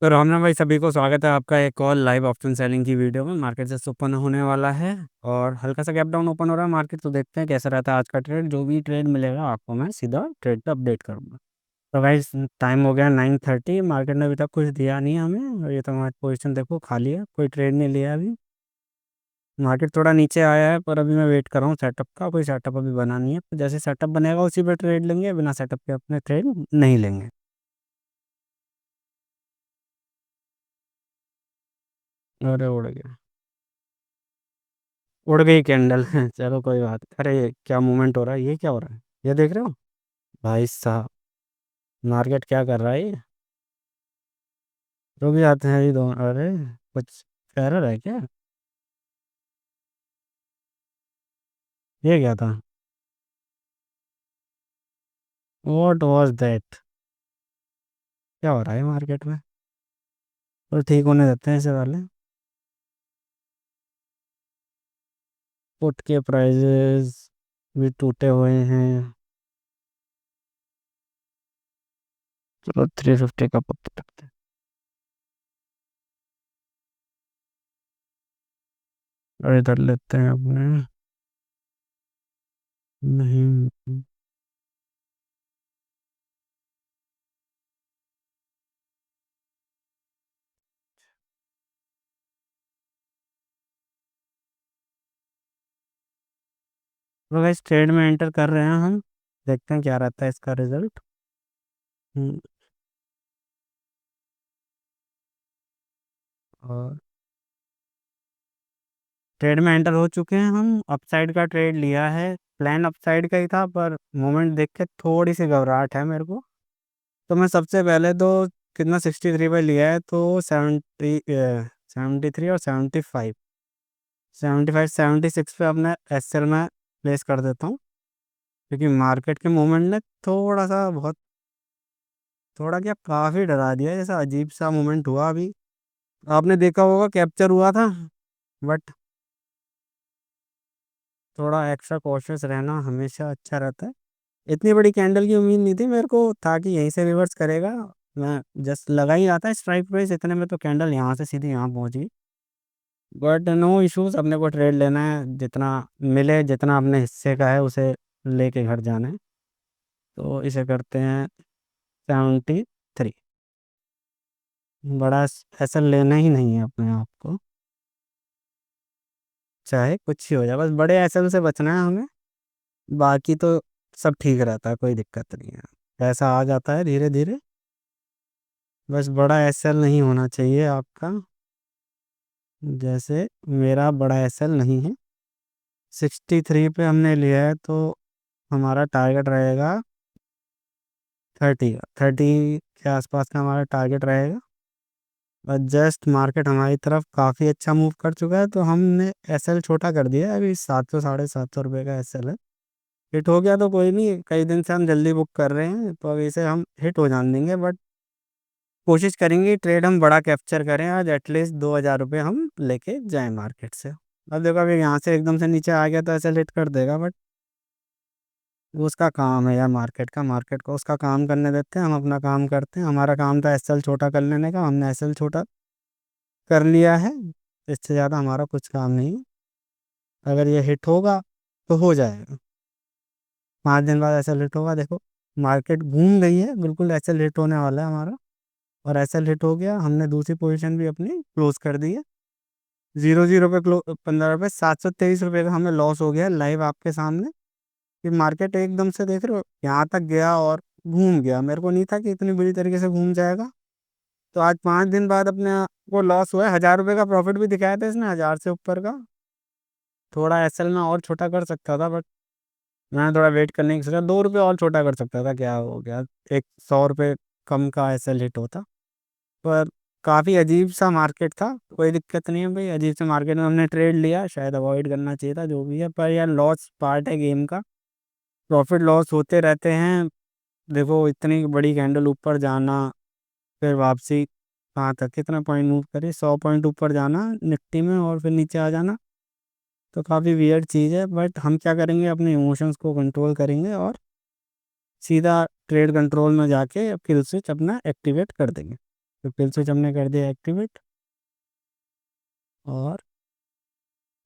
तो रामनाथ भाई, सभी को स्वागत है आपका एक और लाइव ऑप्शन सेलिंग की वीडियो में। मार्केट जस्ट ओपन होने वाला है और हल्का सा गैप डाउन ओपन हो रहा है मार्केट। तो देखते हैं कैसा रहता है आज का ट्रेड। जो भी ट्रेड मिलेगा आपको मैं सीधा ट्रेड पे अपडेट करूंगा। तो गाइस, टाइम हो गया 9:30। मार्केट ने अभी तक कुछ दिया नहीं है हमें, और ये तो हमारी पोजीशन देखो खाली है, कोई ट्रेड नहीं लिया अभी। मार्केट थोड़ा नीचे आया है पर अभी मैं वेट कर रहा हूँ सेटअप का। कोई सेटअप अभी बना नहीं है, तो जैसे सेटअप बनेगा उसी पे ट्रेड लेंगे, बिना सेटअप के अपने ट्रेड नहीं लेंगे। अरे उड़ गया, उड़ गई कैंडल। चलो कोई बात। अरे ये क्या मूवमेंट हो रहा है, ये क्या हो रहा है, ये देख रहे हो भाई साहब? मार्केट क्या कर रहा है ये? रुक जाते हैं ये दोनों। अरे कुछ एरर है क्या? ये क्या था? What was that? क्या हो रहा है मार्केट में? तो ठीक होने देते हैं इसे वाले। पुट के प्राइजेस भी टूटे हुए हैं। चलो 350 का पुट रखते हैं। और इधर लेते हैं अपने। नहीं, तो गाइस ट्रेड में एंटर कर रहे हैं हम। देखते हैं क्या रहता है इसका रिजल्ट। और ट्रेड में एंटर हो चुके हैं हम। अपसाइड का ट्रेड लिया है। प्लान अपसाइड का ही था, पर मोमेंट देख के थोड़ी सी घबराहट है मेरे को। तो मैं सबसे पहले तो कितना 63 पे लिया है, तो 73 और 76 पे अपने एस एल में प्लेस कर देता हूँ। क्योंकि मार्केट के मूवमेंट ने थोड़ा सा बहुत, थोड़ा क्या काफ़ी डरा दिया। जैसा अजीब सा मूवमेंट हुआ अभी, आपने देखा होगा कैप्चर हुआ था। बट थोड़ा एक्स्ट्रा कॉशियस रहना हमेशा अच्छा रहता है। इतनी बड़ी कैंडल की उम्मीद नहीं थी मेरे को, था कि यहीं से रिवर्स करेगा। मैं जस्ट लगा ही रहा था स्ट्राइक प्राइस इतने में, तो कैंडल यहाँ से सीधी यहाँ पहुंच गई। बट नो इश्यूज, अपने को ट्रेड लेना है। जितना मिले, जितना अपने हिस्से का है उसे लेके घर जाना है। तो इसे करते हैं 73। बड़ा ऐसा लेना ही नहीं है अपने आप को, चाहे कुछ ही हो जाए, बस बड़े एसएल से बचना है हमें। बाकी तो सब ठीक रहता है, कोई दिक्कत नहीं है। पैसा आ जाता है धीरे धीरे। बस बड़ा एसएल नहीं होना चाहिए आपका। जैसे मेरा बड़ा एसएल नहीं है। 63 पे हमने लिया है, तो हमारा टारगेट रहेगा 30 का। 30 के आसपास का हमारा टारगेट रहेगा। और जस्ट मार्केट हमारी तरफ काफ़ी अच्छा मूव कर चुका है, तो हमने एसएल छोटा कर दिया है। अभी 700 750 रुपये का एसएल है। हिट हो गया तो कोई नहीं, कई दिन से हम जल्दी बुक कर रहे हैं, तो अभी इसे हम हिट हो जान देंगे। बट कोशिश करेंगे ट्रेड हम बड़ा कैप्चर करें आज, एटलीस्ट 2,000 रुपये हम लेके जाएं मार्केट से। अब देखो, अभी यहाँ से एकदम से नीचे आ गया तो ऐसे हिट कर देगा, बट वो उसका काम है यार। मार्केट का, मार्केट को उसका काम करने देते हैं, हम अपना काम करते हैं। हमारा काम था एसएल छोटा कर लेने का, हमने एसएल छोटा कर लिया है। इससे ज़्यादा हमारा कुछ काम नहीं है। अगर ये हिट होगा तो हो जाएगा। 5 दिन बाद एसएल हिट होगा। देखो मार्केट घूम गई है, बिल्कुल एसएल हिट होने वाला है हमारा। और एसएल हिट हो गया, हमने दूसरी पोजीशन भी अपनी क्लोज कर दी है। 00 पे 15 रुपये, 723 रुपये का हमें लॉस हो गया लाइव आपके सामने। कि मार्केट एकदम से देख रहे हो यहाँ तक गया और घूम गया। मेरे को नहीं था कि इतनी बुरी तरीके से घूम जाएगा। तो आज 5 दिन बाद अपने को लॉस हुआ है। 1,000 रुपये का प्रॉफिट भी दिखाया था इसने, 1,000 से ऊपर का। थोड़ा एसएल में और छोटा कर सकता था, बट मैंने थोड़ा वेट करने की सोचा। 2 रुपये और छोटा कर सकता था, क्या हो गया, एक 100 रुपये कम का एसएल हिट होता। पर काफ़ी अजीब सा मार्केट था। कोई दिक्कत नहीं है भाई, अजीब से मार्केट में हमने ट्रेड लिया, शायद अवॉइड करना चाहिए था, जो भी है। पर यार लॉस पार्ट है गेम का, प्रॉफिट लॉस होते रहते हैं। देखो इतनी बड़ी कैंडल ऊपर जाना, फिर वापसी कहाँ तक, कितना पॉइंट मूव करे, 100 पॉइंट ऊपर जाना निफ्टी में और फिर नीचे आ जाना, तो काफ़ी वियर्ड चीज़ है। बट हम क्या करेंगे, अपने इमोशंस को कंट्रोल करेंगे और सीधा ट्रेड कंट्रोल में जाके किल स्विच अपना एक्टिवेट कर देंगे। तो किल स्विच हमने कर दिया एक्टिवेट, और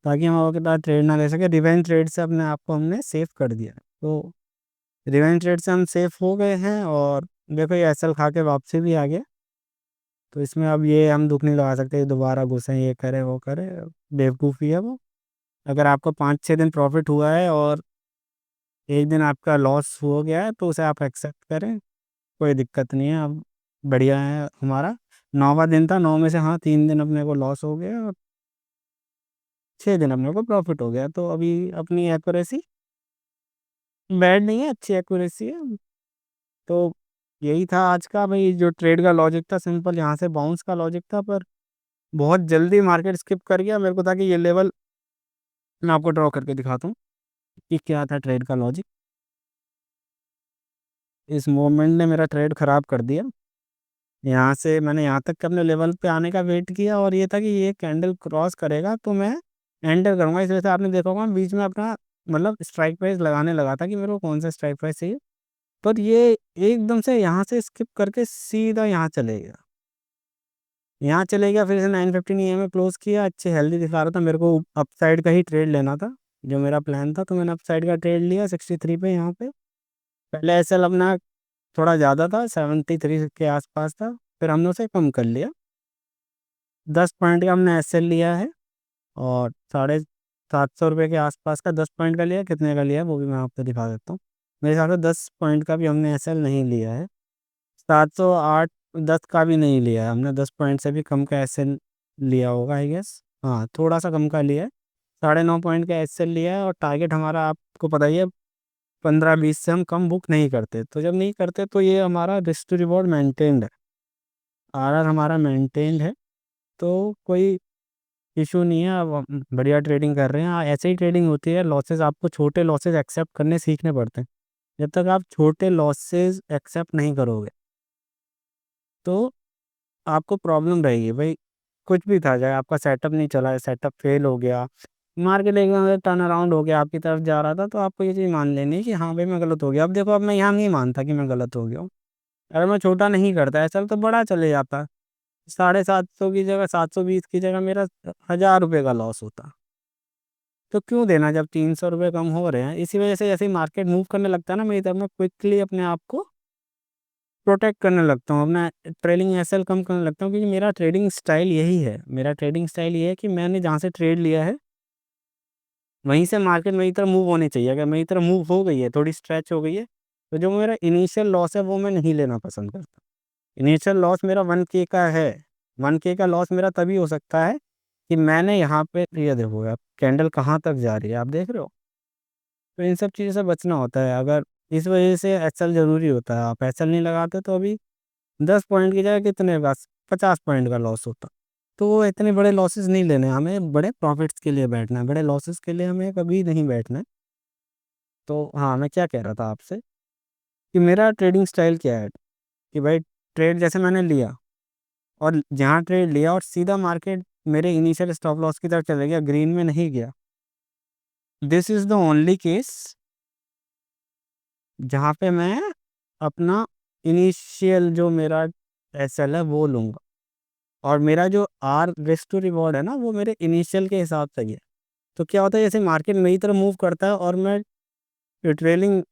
ताकि हम और के साथ ट्रेड ना ले सके, रिवेंज ट्रेड से अपने आप को हमने सेफ कर दिया। तो रिवेंज ट्रेड से हम सेफ हो गए हैं, और देखो ये एसएल खा के वापसी भी आ गया। तो इसमें अब ये हम दुख नहीं लगा सकते दोबारा घुसे ये करे वो करे, बेवकूफ़ी है वो। अगर आपको 5-6 दिन प्रॉफिट हुआ है और एक दिन आपका लॉस हो गया है, तो उसे आप एक्सेप्ट करें, कोई दिक्कत नहीं है। अब बढ़िया है हमारा, 9वां दिन था, 9 में से हाँ 3 दिन अपने को लॉस हो गया और 6 दिन अपने को प्रॉफिट हो गया। तो अभी अपनी एक्यूरेसी बैड नहीं है, अच्छी एक्यूरेसी है। तो यही था आज का भाई, जो ट्रेड का लॉजिक था सिंपल, यहाँ से बाउंस का लॉजिक था, पर बहुत जल्दी मार्केट स्किप कर गया मेरे को था कि ये लेवल मैं आपको ड्रॉ करके दिखाता हूँ कि क्या था ट्रेड का लॉजिक। इस मूवमेंट ने मेरा ट्रेड ख़राब कर दिया। यहाँ से मैंने यहाँ तक के अपने लेवल पे आने का वेट किया, और ये था कि ये कैंडल क्रॉस करेगा तो मैं एंटर करूँगा। इस वजह से आपने देखा होगा मैं बीच में अपना मतलब स्ट्राइक प्राइस लगाने लगा था कि मेरे को कौन सा स्ट्राइक प्राइस चाहिए, पर ये एकदम से यहाँ से स्किप करके सीधा यहाँ चले गया। यहाँ चले गया, फिर से 915 ईएम में क्लोज किया, अच्छे हेल्दी दिखा रहा था। मेरे को अपसाइड का ही ट्रेड लेना था, जो मेरा प्लान था, तो मैंने अपसाइड का ट्रेड लिया 63 पे। यहाँ पे पहले एसएल अपना थोड़ा ज़्यादा था, 73 के आसपास था, फिर हमने उसे कम कर लिया। 10 पॉइंट का हमने एसएल लिया है, और 750 रुपये के आसपास का 10 पॉइंट का लिया। कितने का लिया है वो भी मैं आपको दिखा देता हूँ। मेरे हिसाब से 10 पॉइंट का भी हमने एसएल नहीं लिया है, 708 10 का भी नहीं लिया है हमने, 10 पॉइंट से भी कम का एसएल लिया होगा आई गेस। हाँ थोड़ा सा कम का लिया है, 9.5 पॉइंट का एसएल लिया है। और टारगेट हमारा आपको पता ही है 15-20 से हम कम बुक नहीं करते। तो जब नहीं करते तो ये हमारा रिस्क टू रिवॉर्ड मेंटेन्ड है, आरआर हमारा मेंटेन्ड है, तो कोई इशू नहीं है। अब हम बढ़िया ट्रेडिंग कर रहे हैं। ऐसे ही ट्रेडिंग होती है, लॉसेस आपको छोटे लॉसेस एक्सेप्ट करने सीखने पड़ते हैं। जब तक आप छोटे लॉसेस एक्सेप्ट नहीं करोगे तो आपको प्रॉब्लम रहेगी भाई। कुछ भी था, जाए आपका सेटअप नहीं चला है, सेटअप फेल हो गया, मार्केट एकदम टर्न अराउंड हो गया आपकी तरफ जा रहा था, तो आपको ये चीज़ मान लेनी है कि हाँ भाई मैं गलत हो गया। अब देखो, अब मैं यहाँ नहीं मानता कि मैं गलत हो गया हूँ। अगर मैं छोटा नहीं करता ऐसा तो बड़ा चले जाता, 750 की जगह 720 की जगह मेरा 1000 रुपये का लॉस होता। तो क्यों देना जब 300 रुपये कम हो रहे हैं। इसी वजह से जैसे ही मार्केट मूव करने लगता है ना, मेरी तरफ मैं क्विकली अपने आप को प्रोटेक्ट करने लगता हूँ, अपना ट्रेडिंग एसएल कम करने लगता हूँ, क्योंकि मेरा ट्रेडिंग स्टाइल यही है। मेरा ट्रेडिंग स्टाइल ये है कि मैंने जहाँ से ट्रेड लिया है वहीं से मार्केट मेरी तरफ मूव होनी चाहिए। अगर मेरी तरफ मूव हो गई है, थोड़ी स्ट्रेच हो गई है, तो जो मेरा इनिशियल लॉस है वो मैं नहीं लेना पसंद करता। इनिशियल लॉस मेरा 1K का है। 1K का लॉस मेरा तभी हो सकता है कि मैंने यहाँ पे, ये देखो आप कैंडल कहाँ तक जा रही है, आप देख रहे हो। तो इन सब चीज़ों से बचना होता है। अगर इस वजह से एसएल ज़रूरी होता है, आप एसएल नहीं लगाते तो अभी 10 पॉइंट की जगह कितने बस 50 पॉइंट का लॉस होता। तो वो इतने बड़े लॉसेस नहीं लेने हैं, हमें बड़े प्रॉफिट्स के लिए बैठना है, बड़े लॉसेस के लिए हमें कभी नहीं बैठना है। तो हाँ, मैं क्या कह रहा था आपसे कि मेरा ट्रेडिंग स्टाइल क्या है कि भाई ट्रेड जैसे मैंने लिया, और जहाँ ट्रेड लिया और सीधा मार्केट मेरे इनिशियल स्टॉप लॉस की तरफ चले गया, ग्रीन में नहीं गया। This is the only case जहाँ पे मैं अपना इनिशियल जो मेरा एसएल है वो लूँगा, और मेरा जो आर रिस्क टू रिवॉर्ड है ना, वो मेरे इनिशियल के हिसाब से ही है। तो क्या होता है, जैसे मार्केट मेरी तरफ मूव करता है और मैं ट्रेलिंग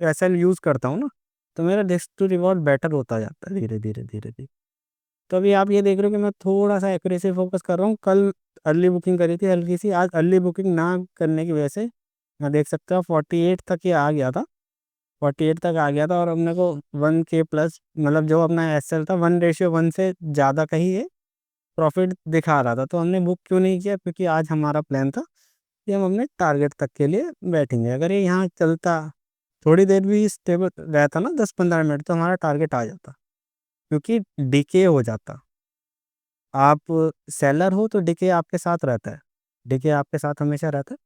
एसएल यूज़ करता हूँ ना, तो मेरा रिस्क टू रिवॉर्ड बेटर होता जाता है धीरे धीरे धीरे धीरे। तो अभी आप ये देख रहे हो कि मैं थोड़ा सा एक्यूरेसी फोकस कर रहा हूँ। कल अर्ली बुकिंग करी थी हल्की सी, आज अर्ली बुकिंग ना करने की वजह से मैं देख सकता हूँ 48 तक ये आ गया था, 48 तक आ गया था, और हमने को 1K प्लस, मतलब जो अपना एसएल था 1:1 से ज़्यादा का ही ये प्रॉफिट दिखा रहा था। तो हमने बुक क्यों नहीं किया, क्योंकि आज हमारा प्लान था कि हम अपने टारगेट तक के लिए बैठेंगे। अगर ये यहाँ चलता, थोड़ी देर भी स्टेबल रहता ना 10-15 मिनट, तो हमारा टारगेट आ जाता, क्योंकि डिके हो जाता। आप सेलर हो तो डिके आपके साथ रहता है, डिके आपके साथ हमेशा रहता है।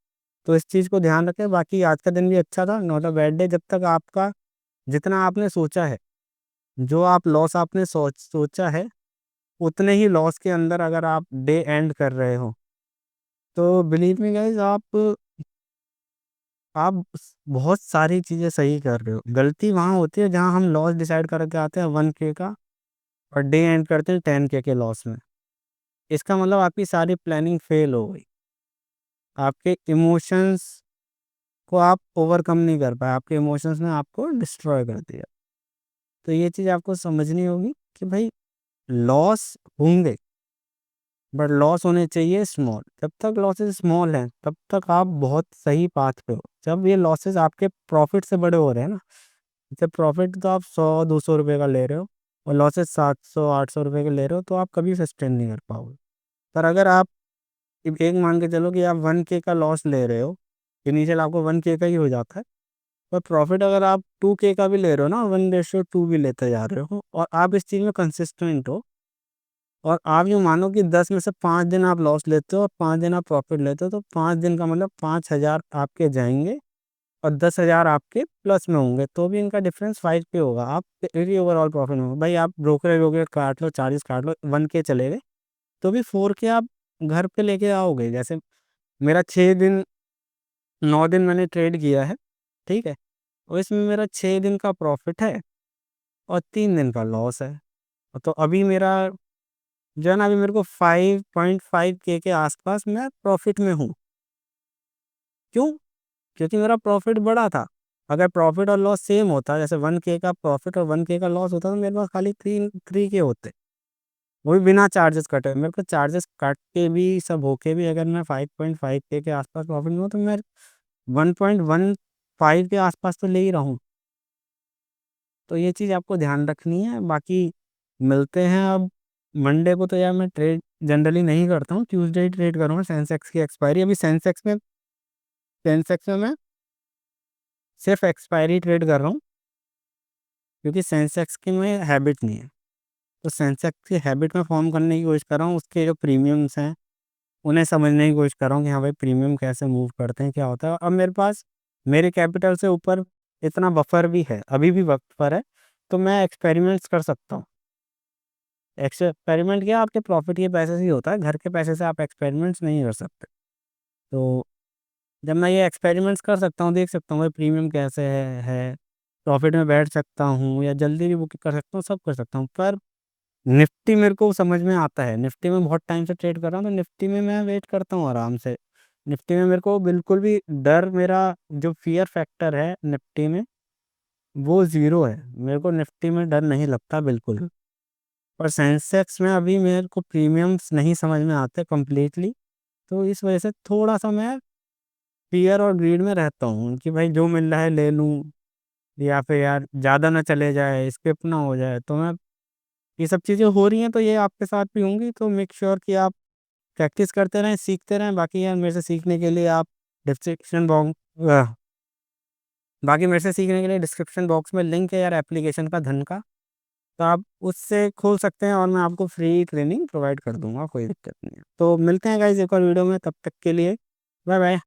तो इस चीज़ को ध्यान रखें। बाकी आज का दिन भी अच्छा था, नॉट अ बैड डे। जब तक आपका जितना आपने सोचा है, जो आप लॉस आपने सोचा है, उतने ही लॉस के अंदर अगर आप डे एंड कर रहे हो, तो बिलीव मी गाइस, आप बहुत सारी चीज़ें सही कर रहे हो। गलती वहाँ होती है जहाँ हम लॉस डिसाइड करके आते हैं 1K का, और डे एंड करते हैं 10K के लॉस में। इसका मतलब आपकी सारी प्लानिंग फेल हो गई। आपके इमोशंस को आप ओवरकम नहीं कर पाए, आपके इमोशंस ने आपको डिस्ट्रॉय कर दिया। तो ये चीज़ आपको समझनी होगी कि भाई लॉस होंगे, बट लॉस होने चाहिए स्मॉल। जब तक लॉसेस स्मॉल हैं तब तक आप बहुत सही पाथ पे हो। जब ये लॉसेस आपके प्रॉफिट से बड़े हो रहे हैं ना, जब प्रॉफिट तो आप 100-200 रुपये का ले रहे हो और लॉसेस 700-800 रुपये के ले रहे हो, तो आप कभी सस्टेन नहीं कर पाओगे। पर अगर आप एक मान के चलो कि आप 1K का लॉस ले रहे हो, इनिशियल आपको 1K का ही हो जाता है, पर प्रॉफिट अगर आप 2K का भी ले रहे हो ना, 1:2 भी लेते जा रहे हो, और आप इस चीज़ में कंसिस्टेंट हो, और आप यूँ मानो कि 10 में से 5 दिन आप लॉस लेते हो और 5 दिन आप प्रॉफिट लेते हो, तो 5 दिन का मतलब 5,000 आपके जाएंगे और 10,000 आपके प्लस में होंगे, तो भी इनका डिफरेंस 5 पे होगा। आप फिर ओवरऑल प्रॉफिट में हो। भाई आप ब्रोकरेज वोकरेज काट लो, चार्जेस काट लो, 1K चले गए, तो भी 4K आप घर पे लेके आओगे। जैसे मेरा 6 दिन 9 दिन मैंने ट्रेड किया है, ठीक है, और इसमें मेरा 6 दिन का प्रॉफिट है और 3 दिन का लॉस है। तो अभी मेरा जो है ना, अभी मेरे को 5.5K के आसपास मैं प्रॉफिट में हूँ। क्यों? क्योंकि मेरा प्रॉफिट बड़ा था। अगर प्रॉफिट और लॉस सेम होता, जैसे 1K का प्रॉफिट और 1K का लॉस होता, तो मेरे पास खाली 3K होते, वो भी बिना चार्जेस कटे। मेरे को चार्जेस काट के भी सब होके भी अगर मैं 5.5K के आसपास प्रॉफिट में हूँ, तो मैं 1.15 के आसपास तो ले ही रहा हूँ। तो ये चीज़ आपको ध्यान रखनी है। बाकी मिलते हैं अब मंडे को। तो यार मैं ट्रेड जनरली नहीं करता हूँ, ट्यूसडे ही ट्रेड करूँगा। सेंसेक्स की एक्सपायरी अभी, सेंसेक्स में मैं सिर्फ एक्सपायरी ट्रेड कर रहा हूँ, क्योंकि सेंसेक्स की में हैबिट नहीं है। तो सेंसेक्स की हैबिट में फॉर्म करने की कोशिश कर रहा हूँ। उसके जो प्रीमियम्स हैं उन्हें समझने की कोशिश कर रहा हूँ कि हाँ भाई प्रीमियम कैसे मूव करते हैं, क्या होता है। अब मेरे पास मेरे कैपिटल से ऊपर इतना बफर भी है, अभी भी वक्त पर है, तो मैं एक्सपेरिमेंट्स कर सकता हूँ। एक्सपेरिमेंट क्या, आपके प्रॉफिट के पैसे से ही होता है, घर के पैसे से आप एक्सपेरिमेंट्स नहीं कर सकते। तो जब मैं ये एक्सपेरिमेंट्स कर सकता हूँ, देख सकता हूँ भाई प्रीमियम कैसे है, प्रॉफिट में बैठ सकता हूँ या जल्दी भी बुकिंग कर सकता हूँ, सब कर सकता हूँ। पर निफ्टी मेरे को समझ में आता है, निफ्टी में बहुत टाइम से ट्रेड कर रहा हूँ, तो निफ्टी में मैं वेट करता हूँ आराम से। निफ्टी में मेरे को बिल्कुल भी डर, मेरा जो फियर फैक्टर है निफ्टी में वो ज़ीरो है। मेरे को निफ्टी में डर नहीं लगता बिल्कुल। पर सेंसेक्स में अभी मेरे को प्रीमियम्स नहीं समझ में आते कंप्लीटली, तो इस वजह से थोड़ा सा मैं फियर और ग्रीड में रहता हूँ कि भाई जो मिल रहा है ले लूँ, या फिर यार ज़्यादा ना चले जाए, स्किप ना हो जाए। तो मैं, ये सब चीज़ें हो रही हैं तो ये आपके साथ भी होंगी, तो मेक श्योर कि आप प्रैक्टिस करते रहें, सीखते रहें। बाकी यार मेरे से सीखने के लिए आप डिस्क्रिप्शन बॉक्स बाकी मेरे से सीखने के लिए डिस्क्रिप्शन बॉक्स में लिंक है यार एप्लीकेशन का, धन का, तो आप उससे खोल सकते हैं और मैं आपको फ्री ट्रेनिंग प्रोवाइड कर दूंगा, कोई दिक्कत नहीं है। तो मिलते हैं गाइस एक और वीडियो में, तब तक के लिए बाय बाय।